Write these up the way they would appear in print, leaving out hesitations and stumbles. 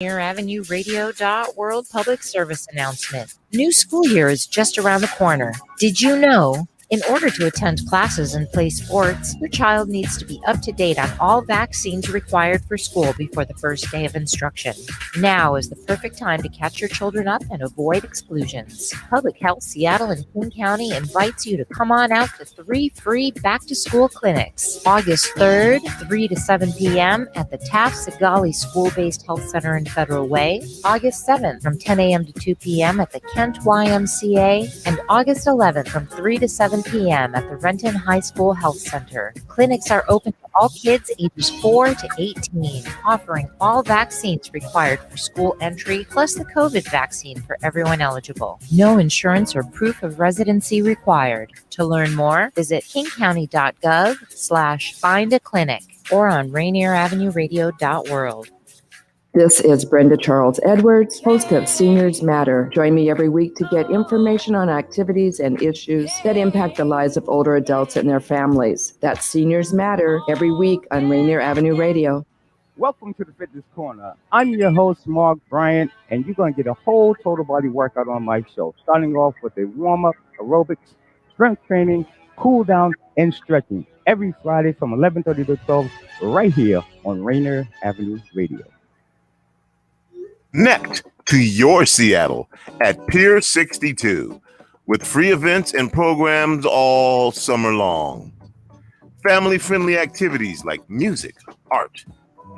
Rainier Avenue Radio World Public Service Announcement. New school year is just around the corner. Did you know? In order to attend classes and play sports, your child needs to be up to date on all vaccines required for school before the first day of instruction. Now is the perfect time to catch your children up and avoid exclusions. Public Health Seattle and King County invites you to come on out to 3 free back-to-school clinics. August 3rd, 3 to 7 p.m. at the Taft-Sigali School-Based Health Center in Federal Way. August 7th from 10 a.m. to 2 p.m. at the Kent YMCA. And August 11th from 3 to 7 p.m. at the Renton High School Health Center. Clinics are open to all kids ages 4 to 18, offering all vaccines required for school entry, plus the COVID vaccine for everyone eligible. No insurance or proof of residency required. To learn more, visit kingcounty.gov/find-a-clinic or on RainierAvenueRadio.world. This is Brenda Charles Edwards, host of Seniors Matter. Join me every week to get information on activities and issues that impact the lives of older adults and their families. That's Seniors Matter every week on Rainier Avenue Radio. Welcome to the Fitness Corner. I'm your host, Mark Bryant, and you're going to get a whole total body workout on my show, starting off with a warm-up, aerobics, strength training, cool down, and stretching every Friday from 11:30 to 12 right here on Rainier Avenue Radio. Connect to your Seattle at Pier 62 with free events and programs all summer long. Family-friendly activities like music, art,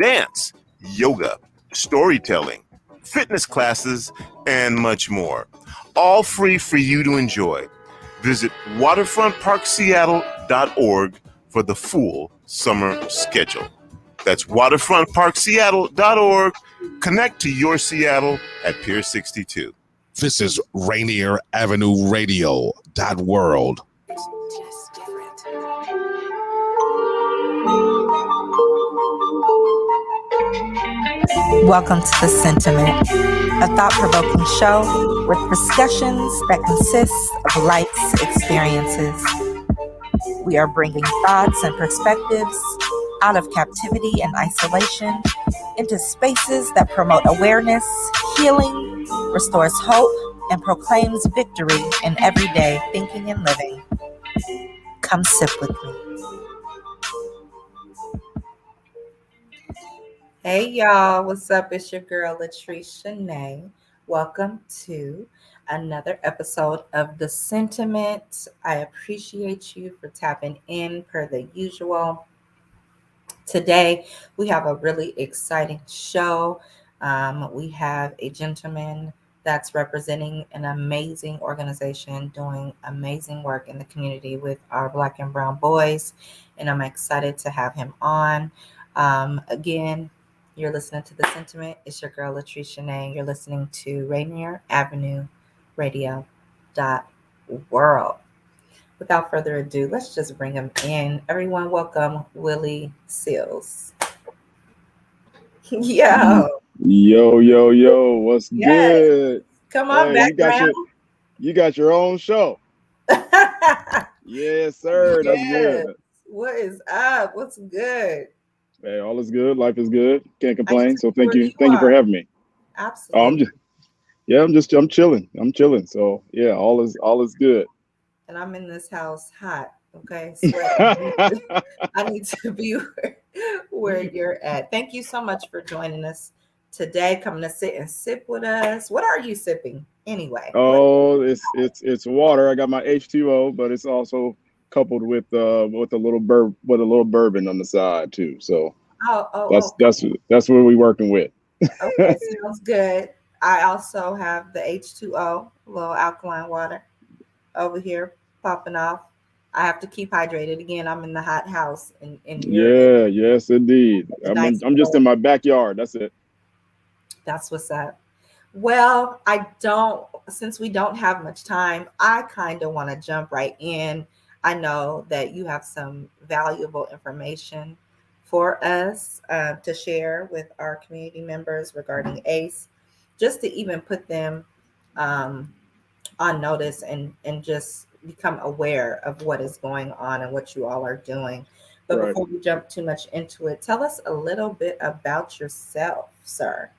dance, yoga, storytelling, fitness classes, and much more. All free for you to enjoy. Visit waterfrontparkseattle.org for the full summer schedule. That's waterfrontparkseattle.org. Connect to your Seattle at Pier 62. This is Rainier Avenue Radio.world. Welcome to The Sentiment, a thought-provoking show with discussions that consist of life's experiences. We are bringing thoughts and perspectives out of captivity and isolation into spaces that promote awareness, healing, restores hope, and proclaims victory in everyday thinking and living. Come sip with me. Hey y'all, what's up? It's your girl Latrice Chenee. Welcome to another episode of The Sentiment. I appreciate you for tapping in per the usual. Today, we have a really exciting show. We have a gentleman that's representing an amazing organization doing amazing work in the community with our Black and Brown boys, and I'm excited to have him on. Again, you're listening to The Sentiment. It's your girl, Latrice Chenee. You're listening to Rainier Avenue Radio.world. Without further ado, let's just bring him in. Everyone, welcome Willie Seals. Yo. Yo. What's good? Come on, background. You got your own show. Yes, sir. That's good. What is up? What's good? Hey, all is good. Life is good. Can't complain. So thank you for having me. Absolutely. I'm chilling. So yeah, all is good. And I'm in this house hot. Okay. I need to be where you're at. Thank you so much for joining us today, coming to sit and sip with us. What are you sipping anyway? Oh, it's water. I got my H2O, but it's also coupled with a little bourbon on the side too. So that's what we're working with. Okay, sounds good. I also have the H2O, a little alkaline water over here popping off. I have to keep hydrated. Again, I'm in the hot house. Yes, indeed. I'm just in my backyard. That's it. That's what's up. Well, since we don't have much time, I kind of want to jump right in. I know that you have some valuable information for us to share with our community members regarding ACE, just to even put them on notice and just become aware of what is going on and what you all are doing. But Before we jump too much into it, tell us a little bit about yourself, sir.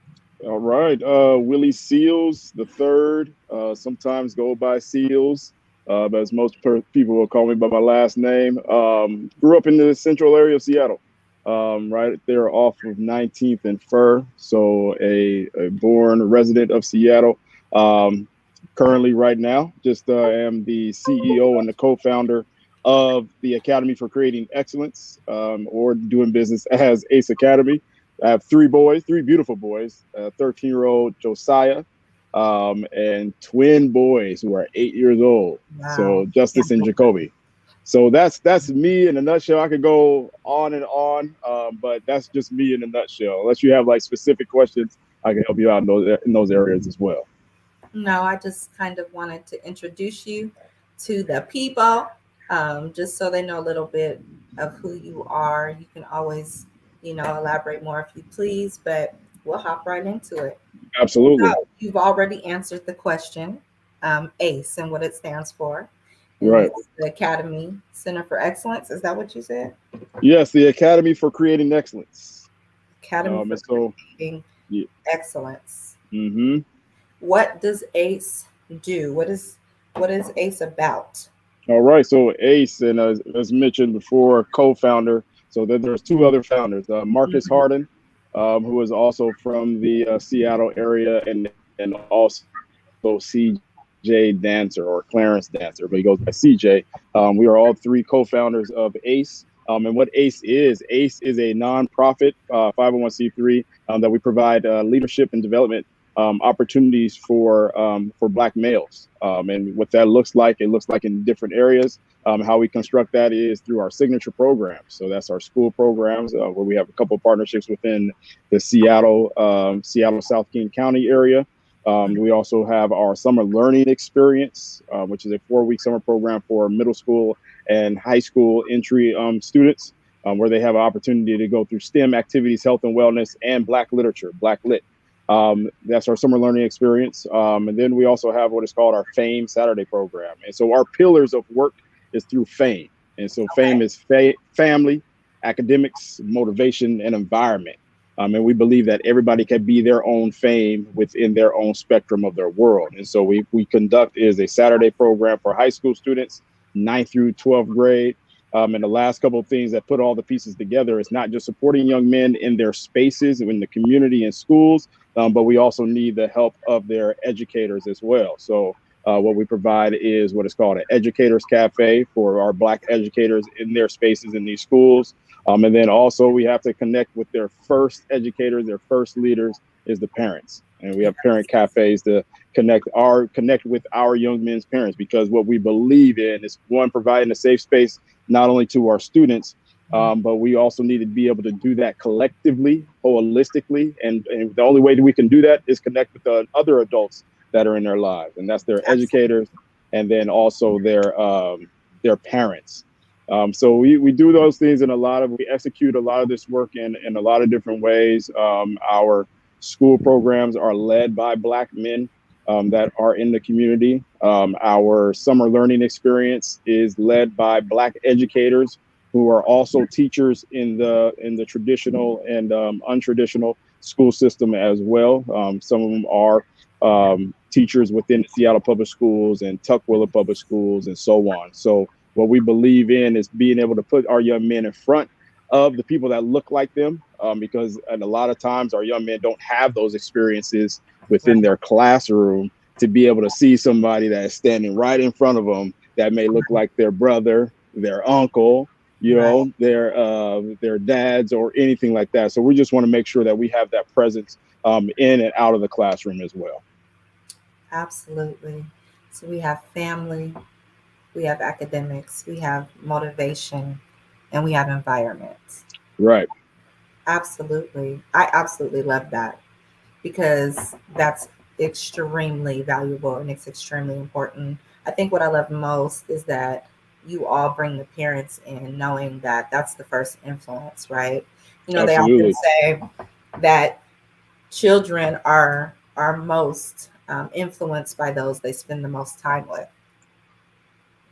All right. Willie Seals the third, sometimes go by Seals, but as most people will call me by my last name. Grew up in the central area of Seattle, right there off of 19th and Fur. So a born resident of Seattle. Currently, right now, just am the CEO and the co-founder of the Academy for Creating Excellence, or doing business as Ace Academy. I have three beautiful boys, 13-year-old Josiah, and twin boys who are 8 years old. Wow. So Justice and Jacoby. So that's me in a nutshell. I could go on and on, but that's just me in a nutshell. Unless you have like specific questions, I can help you out in those areas as well. No, I just kind of wanted to introduce you to the people, just so they know a little bit of who you are. You can always, elaborate more if you please, but we'll hop right into it. Absolutely. So you've already answered the question, ACE and what it stands for. Right. The Academy Center for Excellence. Is that what you said? Yes, the Academy for Creating Excellence. Academy for Creating Excellence. Mm-hmm. What does ACE do? What is ACE about? All right. So ACE, and as mentioned before, co-founder. So there's two other founders, Marcus Harden, who is also from the Seattle area, and also CJ Dancer, or Clarence Dancer, but he goes by CJ. We are all three co-founders of ACE. And what ACE is a nonprofit 501c3 that we provide leadership and development opportunities for Black males. And what that looks like, it looks like in different areas. How we construct that is through our signature programs. So that's our school programs, where we have a couple of partnerships within the Seattle, South King County area. We also have our summer learning experience, which is a 4-week summer program for middle school and high school entry students, where they have an opportunity to go through STEM activities, health and wellness, and Black literature, Black Lit. That's our summer learning experience. And then we also have what is called our FAME Saturday program. And so our pillars of work is through FAME. And so FAME is family, academics, motivation, and environment. And we believe that everybody can be their own FAME within their own spectrum of their world. And so we conduct is a Saturday program for high school students, 9th through 12th grade. And the last couple of things that put all the pieces together is not just supporting young men in their spaces, in the community and schools, but we also need the help of their educators as well. So what we provide is what is called an Educators Cafe for our Black educators in their spaces in these schools. And then also we have to connect with their first educators, their first leaders is the parents. And we have parent cafes to connect with our young men's parents, because what we believe in is, one, providing a safe space not only to our students, but we also need to be able to do that collectively, holistically. And the only way that we can do that is connect with the other adults that are in their lives. And that's their educators, and then also their parents. So we do those things, and we execute a lot of this work in a lot of different ways. Our school programs are led by Black men that are in the community. Our summer learning experience is led by Black educators who are also teachers in the traditional and untraditional school system as well. Some of them are teachers within the Seattle Public Schools and Tukwila Public Schools and so on. So what we believe in is being able to put our young men in front of the people that look like them, because a lot of times our young men don't have those experiences within their classroom to be able to see somebody that is standing right in front of them that may look like their brother, their uncle, their dads, or anything like that. So we just want to make sure that we have that presence in and out of the classroom as well. Absolutely. So we have family, we have academics, we have motivation, and we have environment. Right. Absolutely. I absolutely love that, because that's extremely valuable and it's extremely important. I think what I love most is that you all bring the parents in, knowing that that's the first influence, right? They often say that children are most influenced by those they spend the most time with,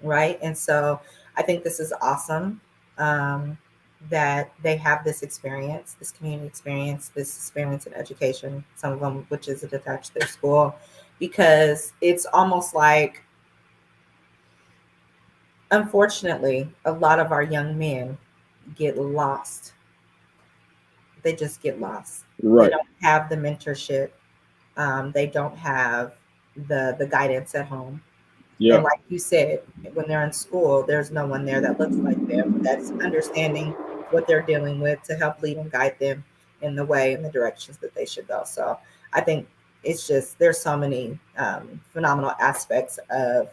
right? And so I think this is awesome. that they have this experience, this community experience, this experience in education, some of them which is attached to their school, because it's almost like, unfortunately, a lot of our young men get lost. They just get lost. They Right. don't have the mentorship. They don't have the guidance at home. Yeah. And like you said, when they're in school, there's no one there that looks like them, that's understanding what they're dealing with to help lead and guide them in the way and the directions that they should go. So I think it's just, there's so many phenomenal aspects of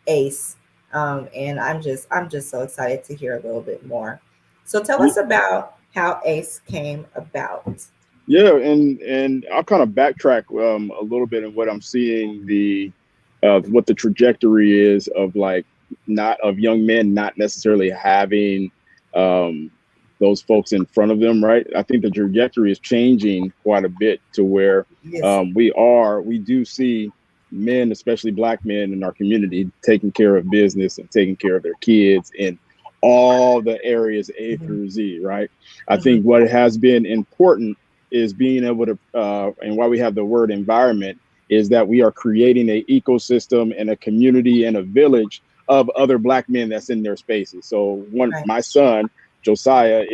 ACE, and I'm just so excited to hear a little bit more. So tell us about how ACE came about. Yeah, and I'll kind of backtrack a little bit in what I'm seeing what the trajectory is of like not of young men not necessarily having those folks in front of them, right? I think the trajectory is changing quite a bit to where Yes. we do see men, especially Black men in our community, taking care of business and taking care of their kids in all the areas A through Z, right? I think what has been important is being able to, and why we have the word environment, is that we are creating an ecosystem and a community and a village of other Black men that's in their spaces. So my son, Josiah,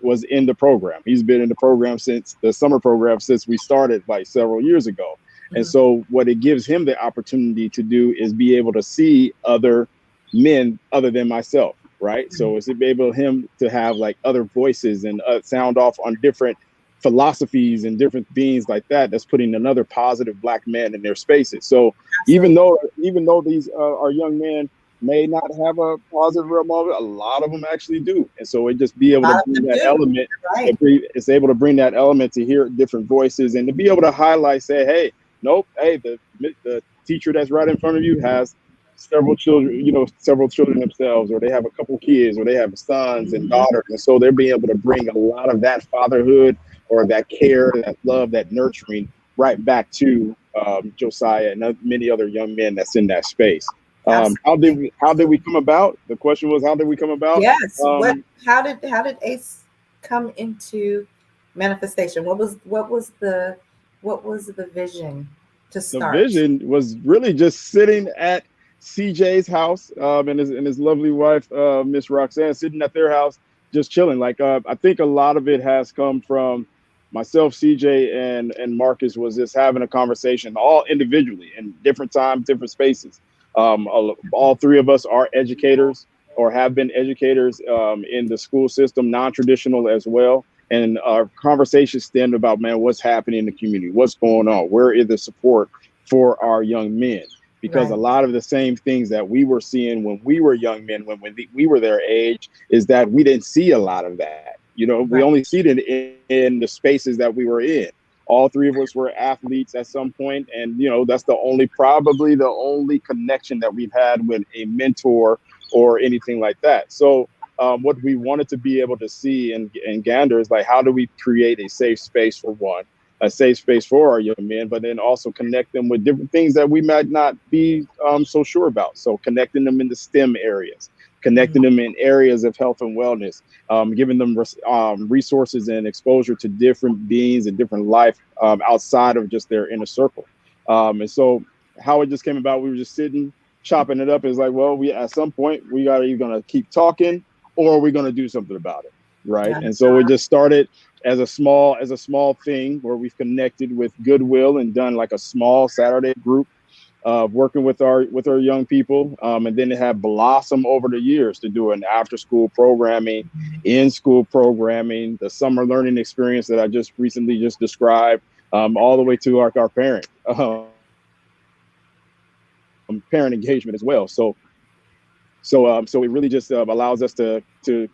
was in the program. He's been in the program since the summer program since we started like several years ago. And so what it gives him the opportunity to do is be able to see other men other than myself, right? So it's able him to have like other voices and sound off on different philosophies and different beings like that, that's putting another positive Black man in their spaces. So even though these our young men may not have a positive role model, a lot of them actually do. And so it just be able to bring that element, it's able to bring that element to hear different voices and to be able to highlight, say, hey, nope, hey, the teacher that's right in front of you has several children themselves, or they have a couple kids, or they have sons and daughters. And so they're being able to bring a lot of that fatherhood or that care, that love, that nurturing right back to Josiah and many other young men that's in that space. How did we come about? The question was, how did we come about? Yes. How did ACE come into manifestation? What was the vision to start? The vision was really just sitting at CJ's house and his lovely wife, Miss Roxanne, sitting at their house, just chilling. Like I think a lot of it has come from myself, CJ, and Marcus was just having a conversation, all individually in different times, different spaces. All three of us are educators or have been educators in the school system, non-traditional as well. And our conversation stemmed about, man, what's happening in the community? What's going on? Where is the support for our young men? Because a lot of the same things that we were seeing when we were young men, when we were their age, is that we didn't see a lot of that. We only see it in the spaces that we were in. All three of us were athletes at some point, and that's probably the only connection that we've had with a mentor or anything like that. So what we wanted to be able to see and gander is like, how do we create a safe space for one, a safe space for our young men, but then also connect them with different things that we might not be so sure about. So connecting them in the STEM areas, connecting them in areas of health and wellness, giving them resources and exposure to different beings and different life outside of just their inner circle. And so how it just came about, we were just sitting, chopping it up. It's like, well, at some point we got either going to keep talking or we're going to do something about it. Right. And so it just started as a small thing where we've connected with Goodwill and done like a small Saturday group working with our young people. And then it had blossomed over the years to do an after school programming, in school programming, the summer learning experience that I just recently described, all the way to our parent engagement as well. So it really just allows us to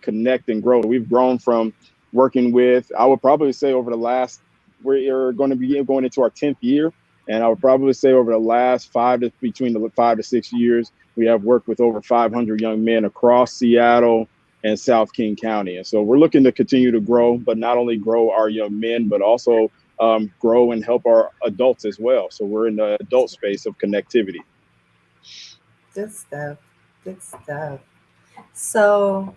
connect and grow. We've grown from working with, I would probably say we're going to be going into our 10th year. And I would probably say over the last between the 5 to 6 years, we have worked with over 500 young men across Seattle and South King County. And so we're looking to continue to grow, but not only grow our young men, but also grow and help our adults as well. So we're in the adult space of connectivity. Good stuff. Good stuff. So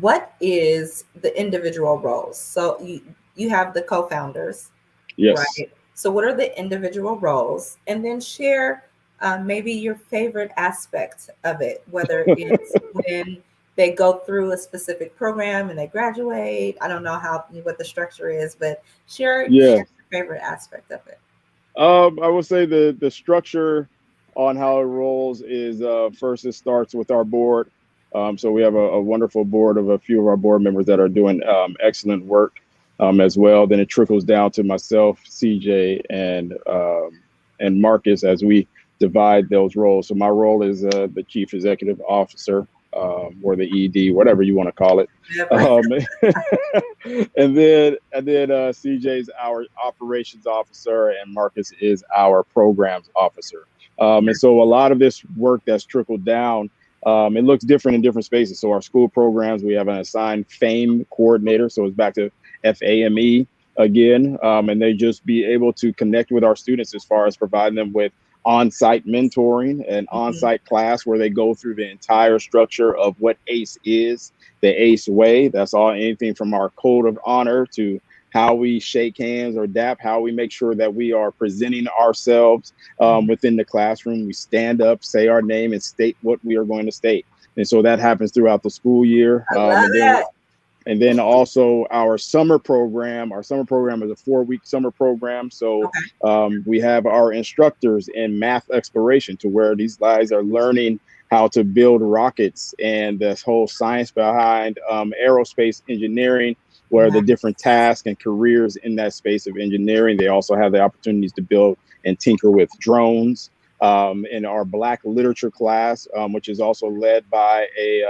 what is the individual roles? So you have the co-founders, Yes. right? So what are the individual roles? And then share maybe your favorite aspect of it, whether it's when they go through a specific program and they graduate. I don't know what the structure is, but share Yeah. your favorite aspect of it. I would say the structure on how it rolls is first it starts with our board. So we have a wonderful board of a few of our board members that are doing excellent work as well. Then it trickles down to myself, CJ, and Marcus as we divide those roles. So my role is the chief executive officer, or the ED, whatever you want to call it. And then CJ's our operations officer, and Marcus is our programs officer. And so a lot of this work that's trickled down, it looks different in different spaces. So our school programs, we have an assigned FAME coordinator. So it's back to FAME again, and they just be able to connect with our students as far as providing them with on-site mentoring and on-site class where they go through the entire structure of what ACE is, the ACE way. That's all, anything from our code of honor to how we shake hands or dap, how we make sure that we are presenting ourselves within the classroom. We stand up, say our name, and state what we are going to state. And so that happens throughout the school year. And then also our summer program. Our summer program is a 4-week summer program. So we have our instructors in math exploration, to where these guys are learning how to build rockets and this whole science behind aerospace engineering, where the different tasks and careers in that space of engineering. They also have the opportunities to build and tinker with drones. In our Black literature class, which is also led by a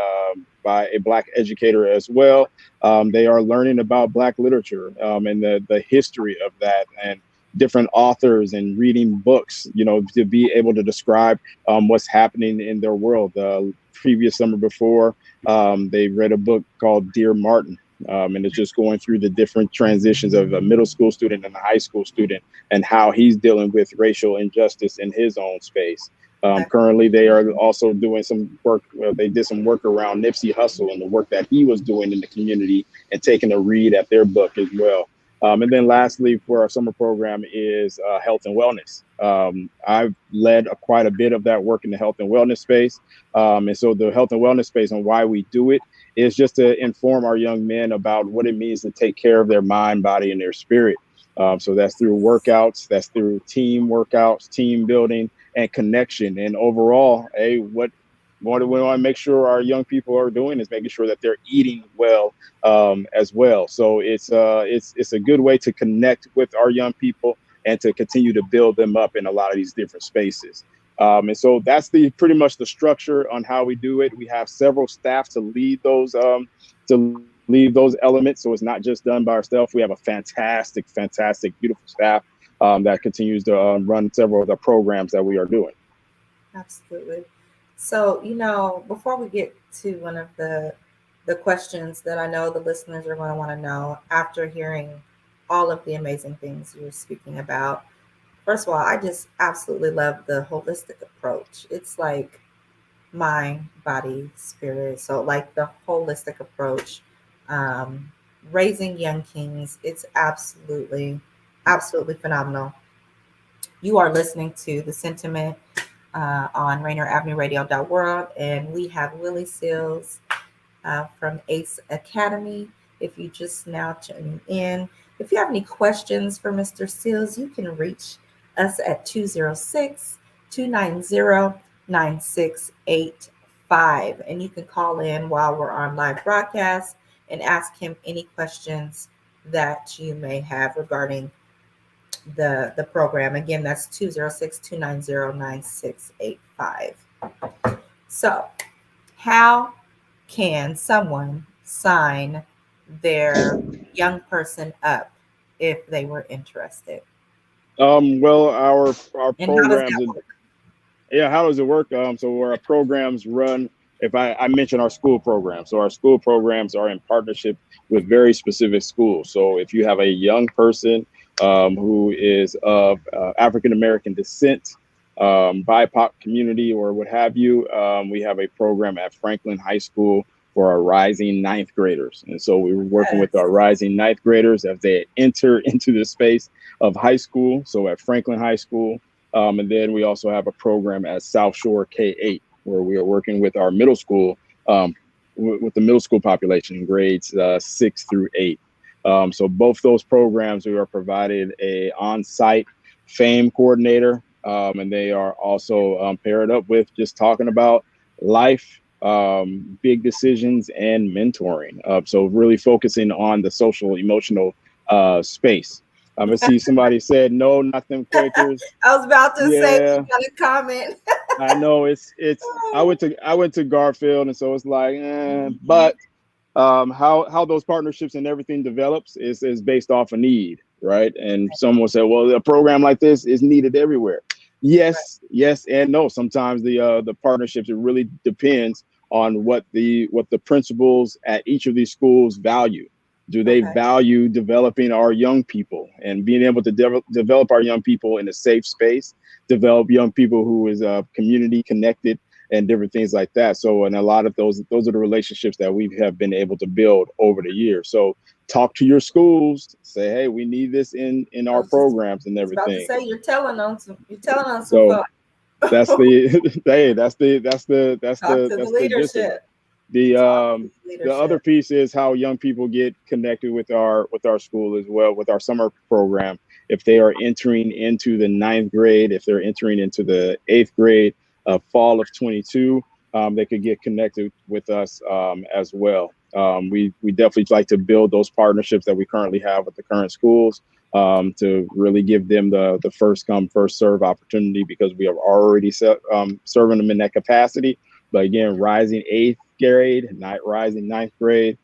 Black educator as well. They are learning about Black literature and the history of that, and different authors, and reading books, to be able to describe what's happening in their world. The previous summer before, they read a book called Dear Martin. And it's just going through the different transitions of a middle school student and a high school student, and how he's dealing with racial injustice in his own space. Currently, they are also doing some work. They did some work around Nipsey Hussle and the work that he was doing in the community, and taking a read at their book as well. And then lastly, for our summer program is health and wellness. I've led quite a bit of that work in the health and wellness space. And so the health and wellness space, and why we do it, is just to inform our young men about what it means to take care of their mind, body, and their spirit. So that's through workouts, that's through team workouts, team building, and connection. And overall, what we want to make sure our young people are doing is making sure that they're eating well as well. So it's a good way to connect with our young people and to continue to build them up in a lot of these different spaces. And so that's pretty much the structure on how we do it. We have several staff to lead those elements. So it's not just done by ourselves. We have a fantastic, beautiful staff that continues to run several of the programs that we are doing. Absolutely. So, before we get to one of the questions that I know the listeners are going to want to know after hearing all of the amazing things you're speaking about, first of all, I just absolutely love the holistic approach. It's like mind, body, spirit. So like the holistic approach, raising young kings, it's absolutely phenomenal. You are listening to The Sentiment on Rainier Avenue Radio World, and we have Willie Seals from ACE Academy. If you just now tuning in, if you have any questions for Mr. Seals, you can reach us at 206-290-9685. And you can call in while we're on live broadcast and ask him any questions that you may have regarding the program. Again, that's 206-290-9685. So how can someone sign their young person up if they were interested? Well, our And programs. how does How does that work? it work? So our programs run. If I mention our school programs, so our school programs are in partnership with very specific schools. So if you have a young person who is of African American descent, BIPOC community, or what have you, we have a program at Franklin High School for our rising ninth graders. And so we were working with Yes. our rising ninth graders as they enter into the space of high school. So at Franklin High School. And then we also have a program at South Shore K-8, where we are working with our middle school, with the middle school population, grades 6 through 8. So both those programs, we are provided a on-site FAME coordinator, and they are also paired up with just talking about life, big decisions, and mentoring. So really focusing on the social emotional space. I see somebody said, no, not them Quakers. I was about to say, Yeah. we got a comment. I know it's I went to Garfield, and so it's like, but how those partnerships and everything develops is based off a need, right? And someone said, well, a program like this is needed everywhere. Yes, yes, and no. Sometimes the partnerships, it really depends on what the principals at each of these schools value. Do they value developing our young people and being able to develop our young people in a safe space, develop young people who is community connected and different things like that. So, and a lot of those are the relationships that we have been able to build over the years. So talk to your schools, say, hey, we need this in our programs and everything. I was about to say, you're telling on some so folks. that's the hey, that's the leadership. The other piece is how young people get connected with our school as well, with our summer program. If they are entering into the 9th grade, if they're entering into the 8th grade, fall of 22, they could get connected with us as well. We definitely like to build those partnerships that we currently have with the current schools to really give them the first come, first serve opportunity, because we are already serving them in that capacity. But again, rising 8th grade, rising 9th grade,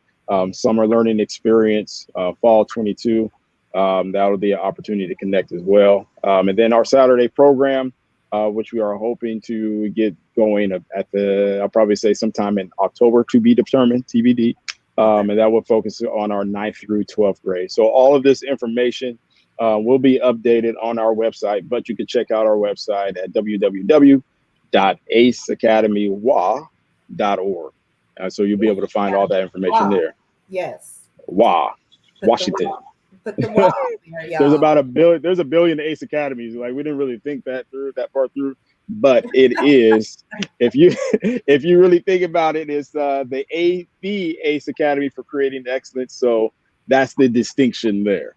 summer learning experience, fall 22, that'll be an opportunity to connect as well. And then our Saturday program, which we are hoping to get going I'll probably say sometime in October, to be determined, TBD. And that will focus on our 9th through 12th grade. So all of this information will be updated on our website, but you can check out our website at www.aceacademywa.org. So you'll be able to find all that information there. Yes. Washington. Put the WA there, y'all. There's about there's a billion ACE academies. Like, we didn't really think that far through, but it is. If you really think about it, it's the ACE Academy for Creating Excellence. So that's the distinction there.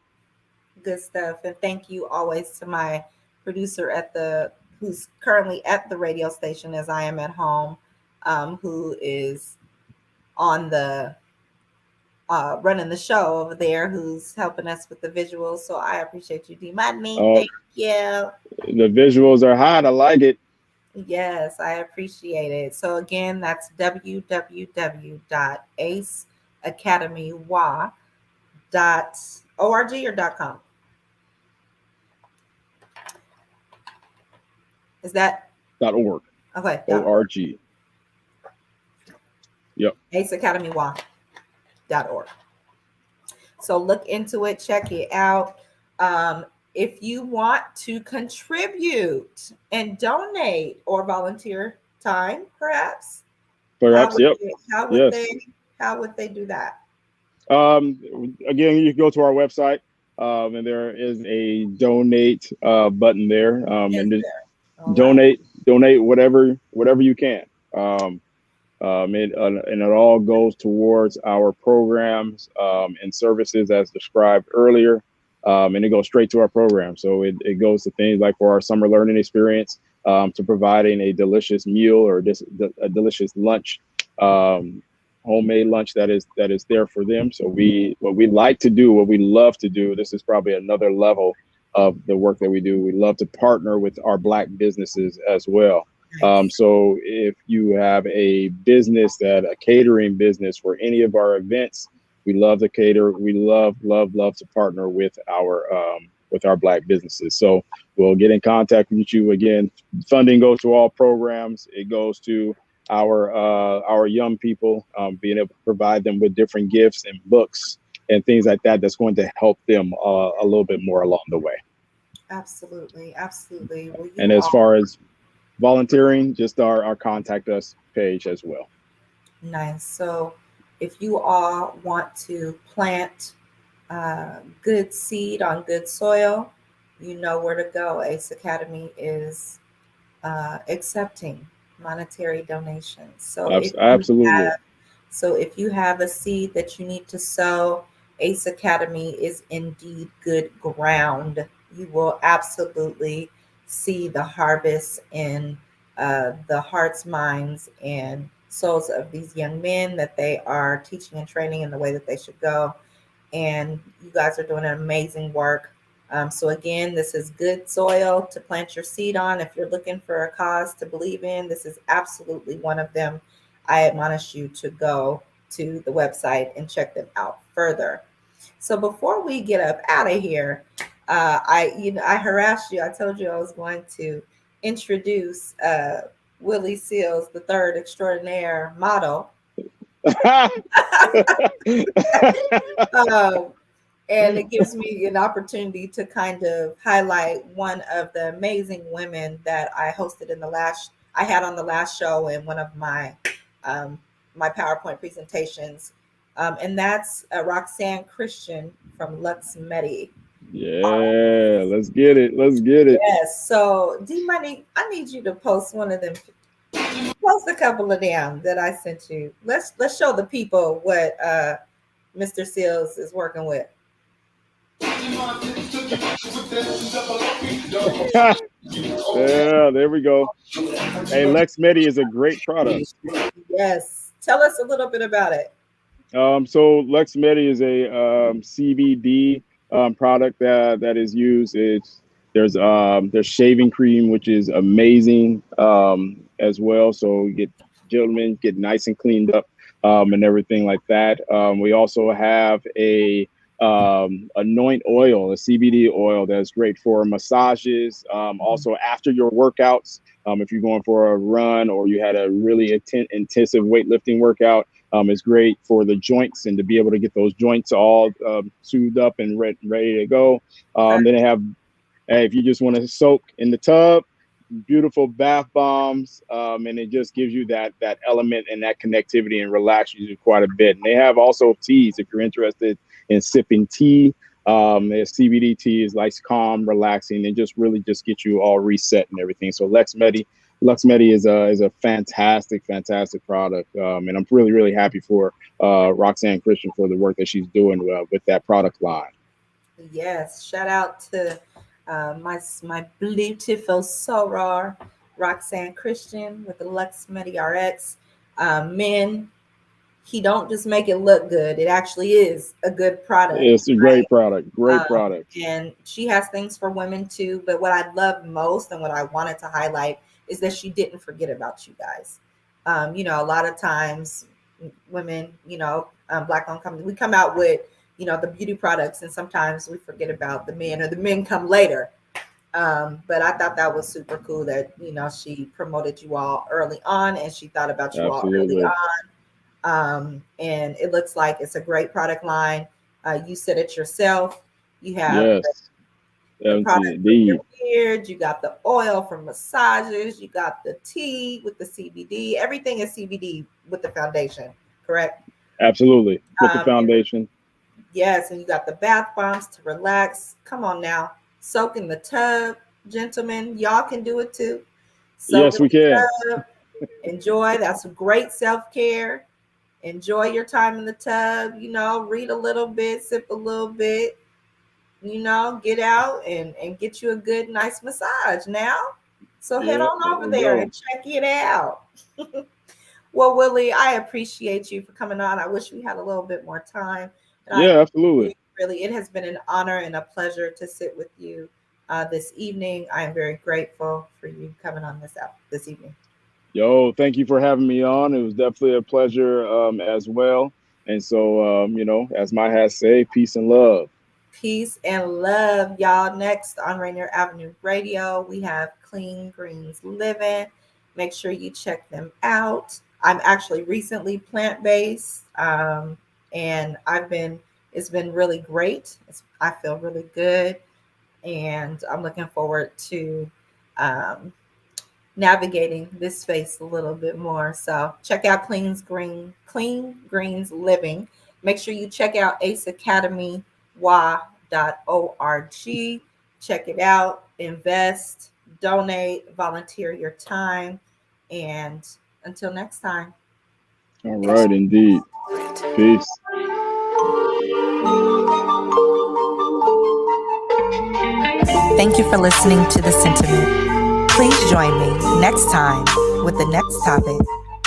Good stuff. And thank you always to my producer who's currently at the radio station as I am at home, who is on the running the show over there, who's helping us with the visuals. So I appreciate you, D. Money. Thank you. The visuals are hot. I like it. Yes, I appreciate it. So again, that's www.aceacademywa.org or .com. Is that .org? Okay. .org. Yep. aceacademywa.org. So look into it, check it out. If you want to contribute and donate or volunteer time, perhaps. Yep. How would they do that? Again, you can go to our website, and there is a donate button there, and just donate whatever you can. And it all goes towards our programs and services as described earlier, and it goes straight to our program. So it goes to things like for our summer learning experience, to providing a delicious meal or a delicious lunch, homemade lunch that is there for them. So what we like to do, what we love to do, this is probably another level of the work that we do. We love to partner with our Black businesses as well. So if you have a business, a catering business for any of our events, we love to cater. We love to partner with our Black businesses. So we'll get in contact with you. Again, funding goes to all programs. It goes to our young people, being able to provide them with different gifts and books and things like that. That's going to help them a little bit more along the way. Absolutely. Well, and as far as volunteering, just our contact us page as well. Nice. So if you all want to plant good seed on good soil, you know where to go. Ace Academy is accepting monetary donations. Absolutely. So if you have a seed that you need to sow, Ace Academy is indeed good ground. You will absolutely see the harvest in the hearts, minds, and souls of these young men that they are teaching and training in the way that they should go. And you guys are doing an amazing work. So again, this is good soil to plant your seed on. If you're looking for a cause to believe in, this is absolutely one of them. I admonish you to go to the website and check them out further. So before we get up out of here, I harassed you. I told you I was going to introduce Willie Seals, the third extraordinaire model. And it gives me an opportunity to kind of highlight one of the amazing women that I hosted I had on the last show in one of my my PowerPoint presentations, and that's Roxanne Christian from Lux Medi. Yeah, let's get it. Yes. So D Money, I need you to post one of them. Post a couple of them that I sent you. Let's show the people what Mr. Seals is working with. Yeah, there we go. Hey, Lex Medi is a great product. Yes. Tell us a little bit about it. So Lex Medi is a CBD product that is used. There's shaving cream, which is amazing as well. So gentlemen get nice and cleaned up and everything like that. We also have a anoint oil, a CBD oil that's great for massages. Also after your workouts, if you're going for a run or you had a really intensive weightlifting workout, it's great for the joints and to be able to get those joints all soothed up and ready to go. Then they have, if you just want to soak in the tub, beautiful bath bombs, and it just gives you that element and that connectivity and relaxes you quite a bit. And they have also teas if you're interested in sipping tea. Their CBD tea is nice, calm, relaxing, and just really just get you all reset and everything. So Lux Medi is a fantastic product, and I'm really, really happy for Roxanne Christian for the work that she's doing with that product line. Yes, shout out to my beautiful soror Roxanne Christian with the Lux Medi RX. Men, he don't just make it look good. It actually is a good product. It's a great product. And she has things for women too. But what I love most and what I wanted to highlight is that she didn't forget about you guys. A lot of times women, Black-owned companies, we come out with, the beauty products, and sometimes we forget about the men, or the men come later. But I thought that was super cool that, she promoted you all early on, and she thought about you all early on. And it looks like it's a great product line. You said it yourself. You have the product for your beard. You got the oil for massages. You got the tea with the CBD. Everything is CBD with the foundation, correct? Absolutely, with the foundation. Yes, and you got the bath bombs to relax. Come on now. Soak in the tub, gentlemen. Y'all can do it too. Yes, we can. Enjoy. That's great self-care. Enjoy your time in the tub. Read a little bit, sip a little bit. Get out and get you a good, nice massage now. So head on over there and check it out. Well, Willie, I appreciate you for coming on. I wish we had a little bit more time. Absolutely. Really, it has been an honor and a pleasure to sit with you this evening. I am very grateful for you coming on this evening. Yo, thank you for having me on. It was definitely a pleasure as well. And so, as my hat say, peace and love. Peace and love, y'all. Next on Rainier Avenue Radio, we have Clean Greens Living. Make sure you check them out. I'm actually recently plant-based, and it's been really great. I feel really good, and I'm looking forward to navigating this space a little bit more. So check out Clean Greens Living. Make sure you check out aceacademy.org. Check it out, invest, donate, volunteer your time. And until next time. All right, indeed. Peace. Thank you for listening to The Sentiment. Please join me next time with the next topic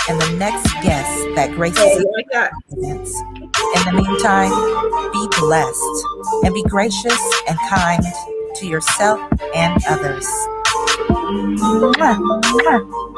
and the next guest that graces events. In the meantime, be blessed and be gracious and kind to yourself and others. Mwah, mwah.